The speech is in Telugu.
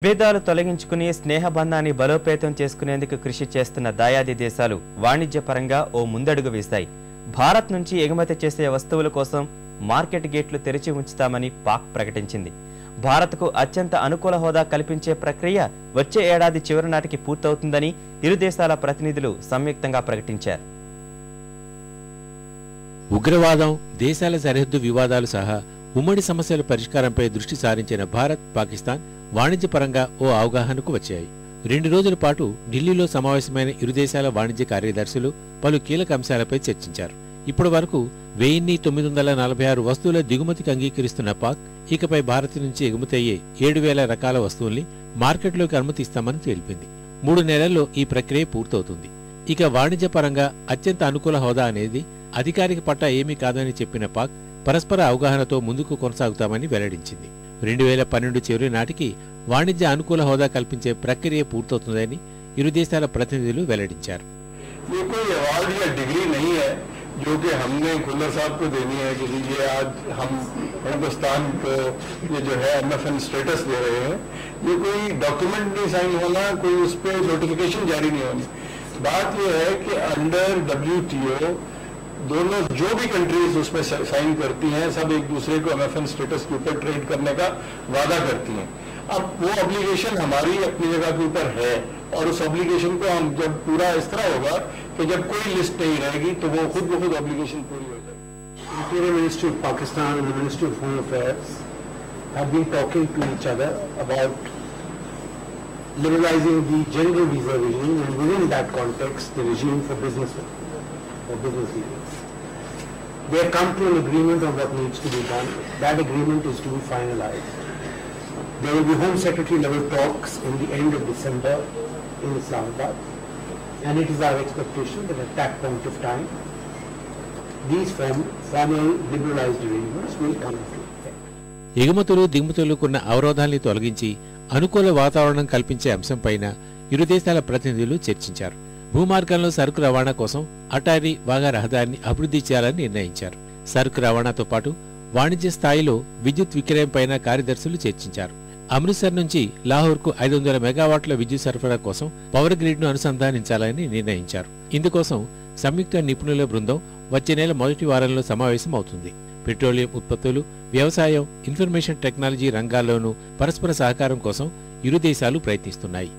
విభేదాలు తొలగించుకుని స్నేహబంధాన్ని బలోపేతం చేసుకునేందుకు కృషి చేస్తున్న దాయాది దేశాలు వాణిజ్యపరంగా ఓ ముందడుగు వేశాయి. భారత్ నుంచి ఎగుమతి చేసే వస్తువుల కోసం మార్కెట్ గేట్లు తెరిచి ఉంచుతామని పాక్ ప్రకటించింది. భారత్కు అత్యంత అనుకూల హోదా కల్పించే ప్రక్రియ వచ్చే ఏడాది చివరి నాటికి పూర్తవుతుందని ఇరు దేశాల ప్రతినిధులు సంయుక్తంగా ప్రకటించారు. ఉగ్రవాదం, దేశాల సరిహద్దు వివాదాలు సహా ఉమ్మడి సమస్యల పరిష్కారంపై దృష్టి సారించిన భారత్, పాకిస్తాన్ వాణిజ్యపరంగా ఓ అవగాహనకు వచ్చాయి. 2 రోజుల పాటు ఢిల్లీలో సమావేశమైన ఇరు దేశాల వాణిజ్య కార్యదర్శులు పలు కీలక అంశాలపై చర్చించారు. ఇప్పటి వరకు 1946 వస్తువుల దిగుమతికి అంగీకరిస్తున్న పాక్ ఇకపై భారత్ నుంచి ఎగుమతి అయ్యే 7,000 రకాల వస్తువుల్ని మార్కెట్లోకి అనుమతిస్తామని తెలిపింది. 3 నెలల్లో ఈ ప్రక్రియ పూర్తవుతుంది. ఇక వాణిజ్యపరంగా అత్యంత అనుకూల హోదా అనేది అధికారిక పట్టా ఏమీ కాదని చెప్పిన పాక్ పరస్పర అవగాహనతో ముందుకు కొనసాగుతామని వెల్లడించింది. 2012 చివరి నాటికి వాణిజ్య అనుకూల హోదా కల్పించే ప్రక్రియ పూర్తవుతుందని ఇరు దేశాల ప్రతినిధులు వెల్లడించారు. जो कि हमने खुल्लर साहब को देनी है कि ये आज हम हिंदुस्तान को ये जो है MFN स्टेटस दे रहे हैं, ये कोई डॉक्यूमेंट नहीं साइन होना, कोई उस पर नोटिफिकेशन जारी नहीं होनी. बात ये है कि अंडर WTO दोनों जो भी कंट्रीज उसमें साइन करती हैं सब एक दूसरे को MFN स्टेटस के ऊपर ट्रेड करने का वादा करती हैं. अब वो ऑब्लिगेशन हमारी अपनी जगह के ऊपर है और उस ऑब्लिगेशन को हम जब पूरा इस तरह होगा कि जब कोई लिस्ट नहीं रहेगी तो वो खुद ब खुद ऑब्लिगेशन पूरी हो जाएगी. Interior Ministry of Pakistan and the Ministry of Home Affairs have been talking to each other about liberalizing the general visa regime and within that context the regime for business visas. They have come to an agreement on what needs to be done. That agreement is to be finalized. There will be Home Secretary level talks in the end of December in Islamabad, and it is our expectation that at that point of time these formal liberalized arrangements will come into effect. ఎగుమతులు దిగుమతులకున్న అవరోధాల్ని తొలగించి అనుకూల వాతావరణం కల్పించే అంశంపైన ఇరు దేశాల ప్రతినిధులు చర్చించారు. భూమార్గంలో సరుకు రవాణా కోసం అటారీ వాఘా రహదారిని అభివృద్ధి చేయాలని నిర్ణయించారు. సరుకు రవాణాతో పాటు వాణిజ్య స్థాయిలో విద్యుత్ విక్రయంపైన కార్యదర్శులు చర్చించారు. అమృత్సర్ నుంచి లాహోర్కు 500 మెగావాట్ల విద్యుత్ సరఫరా కోసం పవర్ గ్రిడ్ను అనుసంధానించాలని నిర్ణయించారు. ఇందుకోసం సంయుక్త నిపుణుల బృందం వచ్చే నెల మొదటి వారంలో సమావేశం అవుతుంది. పెట్రోలియం ఉత్పత్తులు, వ్యవసాయం, ఇన్ఫర్మేషన్ టెక్నాలజీ రంగాల్లోనూ పరస్పర సహకారం కోసం ఇరు దేశాలు ప్రయత్నిస్తున్నాయి.